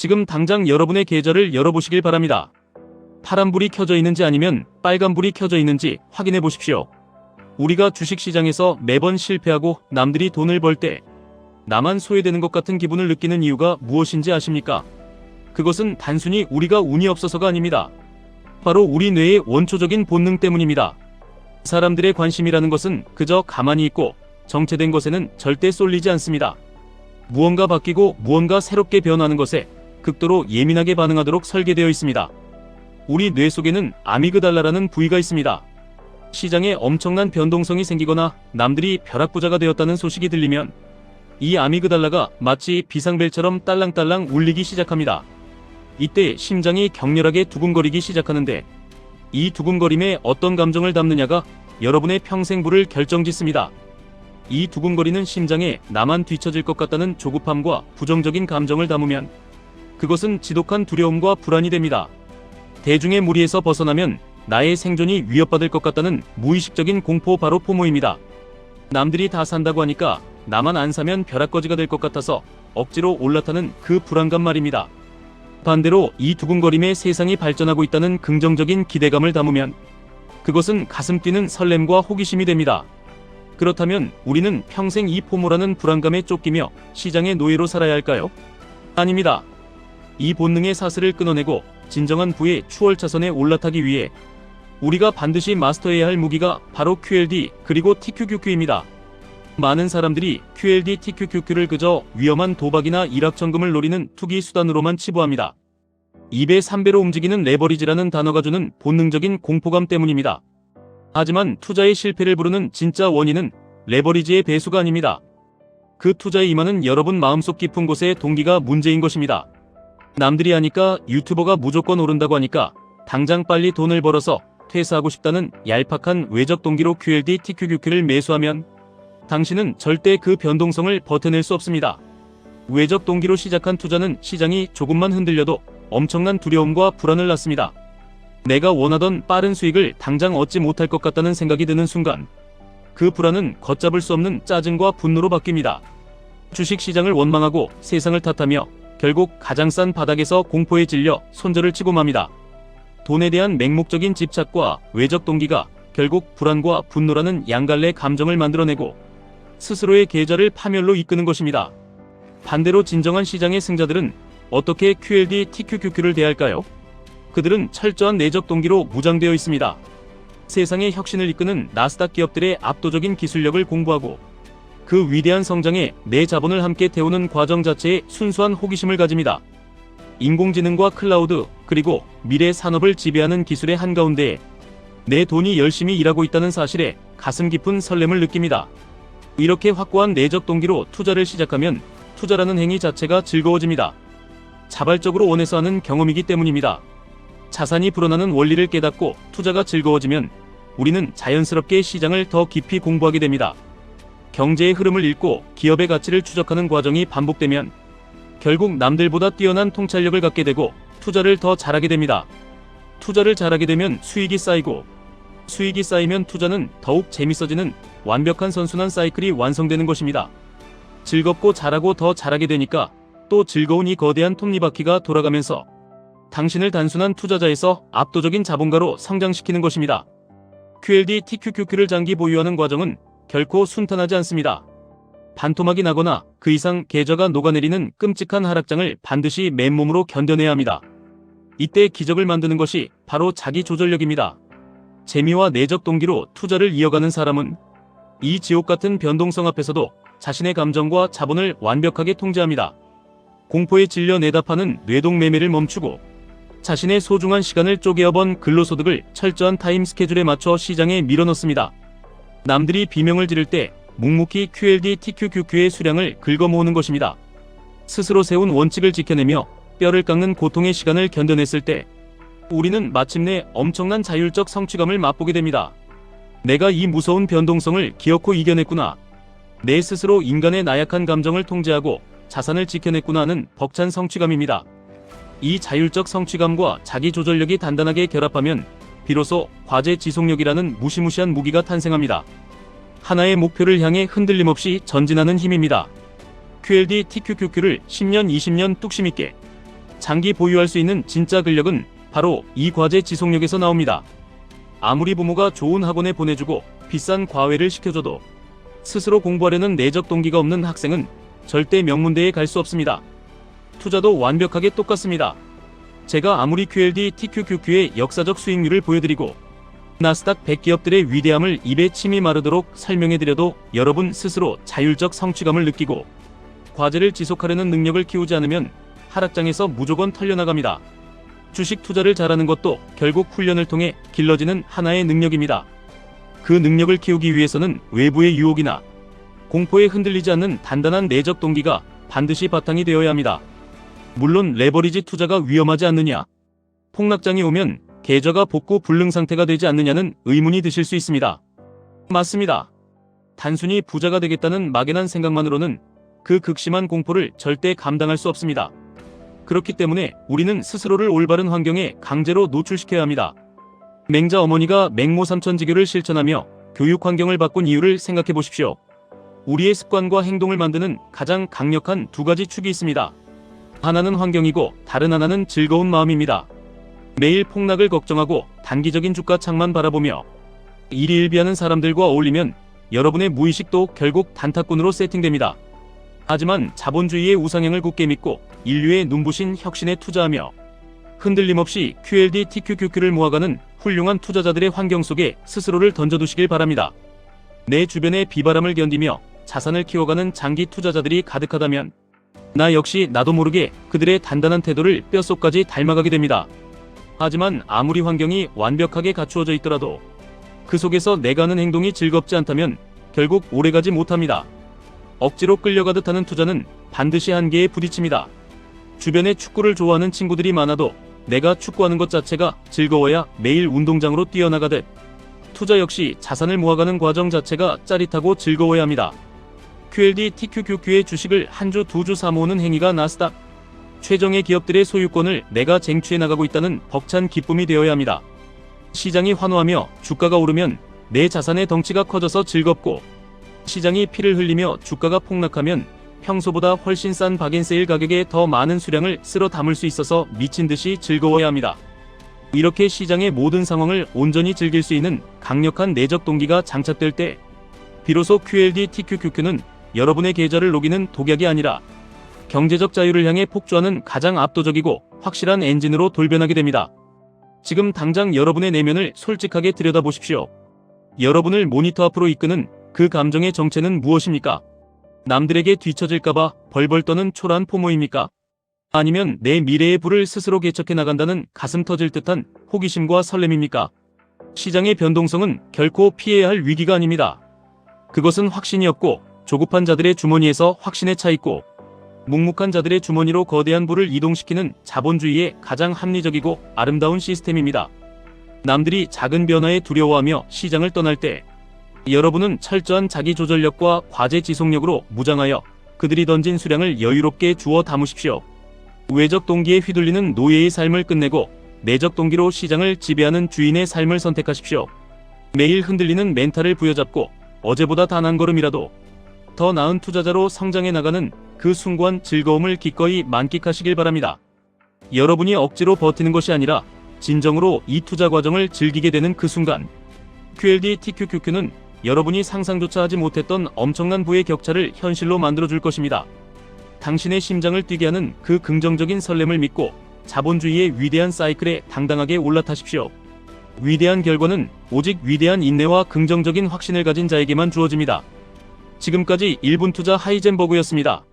지금 당장 여러분의 계좌를 열어보시길 바랍니다. 파란불이 켜져 있는지 아니면 빨간불이 켜져 있는지 확인해 보십시오. 우리가 주식시장에서 매번 실패하고 남들이 돈을 벌 때 나만 소외되는 것 같은 기분을 느끼는 이유가 무엇인지 아십니까? 그것은 단순히 우리가 운이 없어서가 아닙니다. 바로 우리 뇌의 원초적인 본능 때문입니다. 사람들의 관심이라는 것은 그저 가만히 있고 정체된 것에는 절대 쏠리지 않습니다. 무언가 바뀌고 무언가 새롭게 변하는 것에 극도로 예민하게 반응하도록 설계되어 있습니다. 우리 뇌 속에는 아미그달라라는 부위가 있습니다. 시장에 엄청난 변동성이 생기거나 남들이 벼락부자가 되었다는 소식이 들리면 이 아미그달라가 마치 비상벨처럼 딸랑딸랑 울리기 시작합니다. 이때 심장이 격렬하게 두근거리기 시작하는데 이 두근거림에 어떤 감정을 담느냐가 여러분의 평생부를 결정짓습니다. 이 두근거리는 심장에 나만 뒤처질 것 같다는 조급함과 부정적인 감정을 담으면 그것은 지독한 두려움과 불안이 됩니다. 대중의 무리에서 벗어나면 나의 생존이 위협받을 것 같다는 무의식적인 공포, 바로 포모입니다. 남들이 다 산다고 하니까 나만 안 사면 벼락거지가 될 것 같아서 억지로 올라타는 그 불안감 말입니다. 반대로 이 두근거림에 세상이 발전하고 있다는 긍정적인 기대감을 담으면 그것은 가슴 뛰는 설렘과 호기심이 됩니다. 그렇다면 우리는 평생 이 포모라는 불안감에 쫓기며 시장의 노예로 살아야 할까요? 아닙니다. 이 본능의 사슬을 끊어내고 진정한 부의 추월차선에 올라타기 위해 우리가 반드시 마스터해야 할 무기가 바로 QLD 그리고 TQQQ입니다. 많은 사람들이 QLD, TQQQ를 그저 위험한 도박이나 일확천금을 노리는 투기 수단으로만 치부합니다. 2배, 3배로 움직이는 레버리지라는 단어가 주는 본능적인 공포감 때문입니다. 하지만 투자의 실패를 부르는 진짜 원인은 레버리지의 배수가 아닙니다. 그 투자에 임하는 여러분 마음속 깊은 곳의 동기가 문제인 것입니다. 남들이 하니까, 유튜버가 무조건 오른다고 하니까 당장 빨리 돈을 벌어서 퇴사하고 싶다는 얄팍한 외적 동기로 QLD, TQQQ를 매수하면 당신은 절대 그 변동성을 버텨낼 수 없습니다. 외적 동기로 시작한 투자는 시장이 조금만 흔들려도 엄청난 두려움과 불안을 낳습니다. 내가 원하던 빠른 수익을 당장 얻지 못할 것 같다는 생각이 드는 순간 그 불안은 걷잡을 수 없는 짜증과 분노로 바뀝니다. 주식시장을 원망하고 세상을 탓하며 결국 가장 싼 바닥에서 공포에 질려 손절을 치고 맙니다. 돈에 대한 맹목적인 집착과 외적 동기가 결국 불안과 분노라는 양갈래 감정을 만들어내고 스스로의 계좌를 파멸로 이끄는 것입니다. 반대로 진정한 시장의 승자들은 어떻게 QLD, TQQQ를 대할까요? 그들은 철저한 내적 동기로 무장되어 있습니다. 세상의 혁신을 이끄는 나스닥 기업들의 압도적인 기술력을 공부하고 그 위대한 성장에 내 자본을 함께 태우는 과정 자체에 순수한 호기심을 가집니다. 인공지능과 클라우드, 그리고 미래 산업을 지배하는 기술의 한가운데에 내 돈이 열심히 일하고 있다는 사실에 가슴 깊은 설렘을 느낍니다. 이렇게 확고한 내적 동기로 투자를 시작하면 투자라는 행위 자체가 즐거워집니다. 자발적으로 원해서 하는 경험이기 때문입니다. 자산이 불어나는 원리를 깨닫고 투자가 즐거워지면 우리는 자연스럽게 시장을 더 깊이 공부하게 됩니다. 경제의 흐름을 읽고 기업의 가치를 추적하는 과정이 반복되면 결국 남들보다 뛰어난 통찰력을 갖게 되고 투자를 더 잘하게 됩니다. 투자를 잘하게 되면 수익이 쌓이고 수익이 쌓이면 투자는 더욱 재밌어지는 완벽한 선순환 사이클이 완성되는 것입니다. 즐겁고 잘하고 더 잘하게 되니까 또 즐거운 이 거대한 톱니바퀴가 돌아가면서 당신을 단순한 투자자에서 압도적인 자본가로 성장시키는 것입니다. QLD, TQQQ를 장기 보유하는 과정은 결코 순탄하지 않습니다. 반토막이 나거나 그 이상 계좌가 녹아내리는 끔찍한 하락장을 반드시 맨몸으로 견뎌내야 합니다. 이때 기적을 만드는 것이 바로 자기 조절력입니다. 재미와 내적 동기로 투자를 이어가는 사람은 이 지옥 같은 변동성 앞에서도 자신의 감정과 자본을 완벽하게 통제합니다. 공포에 질려 내다파는 뇌동매매를 멈추고 자신의 소중한 시간을 쪼개어본 근로소득을 철저한 타임 스케줄에 맞춰 시장에 밀어넣습니다. 남들이 비명을 지를 때 묵묵히 QLD, TQQQ의 수량을 긁어모으는 것입니다. 스스로 세운 원칙을 지켜내며 뼈를 깎는 고통의 시간을 견뎌냈을 때 우리는 마침내 엄청난 자율적 성취감을 맛보게 됩니다. 내가 이 무서운 변동성을 기어코 이겨냈구나. 내 스스로 인간의 나약한 감정을 통제하고 자산을 지켜냈구나 하는 벅찬 성취감입니다. 이 자율적 성취감과 자기 조절력이 단단하게 결합하면 비로소 과제 지속력이라는 무시무시한 무기가 탄생합니다. 하나의 목표를 향해 흔들림 없이 전진하는 힘입니다. QLD, TQQQ를 10년, 20년 뚝심있게 장기 보유할 수 있는 진짜 근력은 바로 이 과제 지속력에서 나옵니다. 아무리 부모가 좋은 학원에 보내주고 비싼 과외를 시켜줘도 스스로 공부하려는 내적 동기가 없는 학생은 절대 명문대에 갈 수 없습니다. 투자도 완벽하게 똑같습니다. 제가 아무리 QLD, TQQQ의 역사적 수익률을 보여드리고 나스닥 100기업들의 위대함을 입에 침이 마르도록 설명해드려도 여러분 스스로 자율적 성취감을 느끼고 과제를 지속하려는 능력을 키우지 않으면 하락장에서 무조건 털려나갑니다. 주식 투자를 잘하는 것도 결국 훈련을 통해 길러지는 하나의 능력입니다. 그 능력을 키우기 위해서는 외부의 유혹이나 공포에 흔들리지 않는 단단한 내적 동기가 반드시 바탕이 되어야 합니다. 물론 레버리지 투자가 위험하지 않느냐, 폭락장이 오면 계좌가 복구 불능 상태가 되지 않느냐는 의문이 드실 수 있습니다. 맞습니다. 단순히 부자가 되겠다는 막연한 생각만으로는 그 극심한 공포를 절대 감당할 수 없습니다. 그렇기 때문에 우리는 스스로를 올바른 환경에 강제로 노출시켜야 합니다. 맹자 어머니가 맹모 삼천지교를 실천하며 교육 환경을 바꾼 이유를 생각해 보십시오. 우리의 습관과 행동을 만드는 가장 강력한 두 가지 축이 있습니다. 하나는 환경이고 다른 하나는 즐거운 마음입니다. 매일 폭락을 걱정하고 단기적인 주가 창만 바라보며 일희일비하는 사람들과 어울리면 여러분의 무의식도 결국 단타꾼으로 세팅됩니다. 하지만 자본주의의 우상향을 굳게 믿고 인류의 눈부신 혁신에 투자하며 흔들림 없이 QLD, TQQQ를 모아가는 훌륭한 투자자들의 환경 속에 스스로를 던져두시길 바랍니다. 내 주변의 비바람을 견디며 자산을 키워가는 장기 투자자들이 가득하다면 나 역시 나도 모르게 그들의 단단한 태도를 뼛속까지 닮아가게 됩니다. 하지만 아무리 환경이 완벽하게 갖추어져 있더라도 그 속에서 내가 하는 행동이 즐겁지 않다면 결국 오래가지 못합니다. 억지로 끌려가듯 하는 투자는 반드시 한계에 부딪힙니다. 주변에 축구를 좋아하는 친구들이 많아도 내가 축구하는 것 자체가 즐거워야 매일 운동장으로 뛰어나가듯 투자 역시 자산을 모아가는 과정 자체가 짜릿하고 즐거워야 합니다. QLD, TQQQ의 주식을 한 주, 두 주 사모으는 행위가 나스닥 최정의 기업들의 소유권을 내가 쟁취해 나가고 있다는 벅찬 기쁨이 되어야 합니다. 시장이 환호하며 주가가 오르면 내 자산의 덩치가 커져서 즐겁고, 시장이 피를 흘리며 주가가 폭락하면 평소보다 훨씬 싼 박앤세일 가격에 더 많은 수량을 쓸어 담을 수 있어서 미친 듯이 즐거워야 합니다. 이렇게 시장의 모든 상황을 온전히 즐길 수 있는 강력한 내적 동기가 장착될 때 비로소 QLD, TQQQ는 여러분의 계좌를 녹이는 독약이 아니라 경제적 자유를 향해 폭주하는 가장 압도적이고 확실한 엔진으로 돌변하게 됩니다. 지금 당장 여러분의 내면을 솔직하게 들여다보십시오. 여러분을 모니터 앞으로 이끄는 그 감정의 정체는 무엇입니까? 남들에게 뒤처질까봐 벌벌 떠는 초라한 포모입니까? 아니면 내 미래의 불을 스스로 개척해 나간다는 가슴 터질 듯한 호기심과 설렘입니까? 시장의 변동성은 결코 피해야 할 위기가 아닙니다. 그것은 확신이 없고 조급한 자들의 주머니에서 확신에 차 있고 묵묵한 자들의 주머니로 거대한 부를 이동시키는 자본주의의 가장 합리적이고 아름다운 시스템입니다. 남들이 작은 변화에 두려워하며 시장을 떠날 때 여러분은 철저한 자기 조절력과 과제 지속력으로 무장하여 그들이 던진 수량을 여유롭게 주워 담으십시오. 외적 동기에 휘둘리는 노예의 삶을 끝내고 내적 동기로 시장을 지배하는 주인의 삶을 선택하십시오. 매일 흔들리는 멘탈을 부여잡고 어제보다 단 한 걸음이라도 더 나은 투자자로 성장해 나가는 그 숭고한 즐거움을 기꺼이 만끽하시길 바랍니다. 여러분이 억지로 버티는 것이 아니라 진정으로 이 투자 과정을 즐기게 되는 그 순간 QLD, TQQQ는 여러분이 상상조차 하지 못했던 엄청난 부의 격차를 현실로 만들어줄 것입니다. 당신의 심장을 뛰게 하는 그 긍정적인 설렘을 믿고 자본주의의 위대한 사이클에 당당하게 올라타십시오. 위대한 결과는 오직 위대한 인내와 긍정적인 확신을 가진 자에게만 주어집니다. 지금까지 1분 투자 하이젠버그였습니다.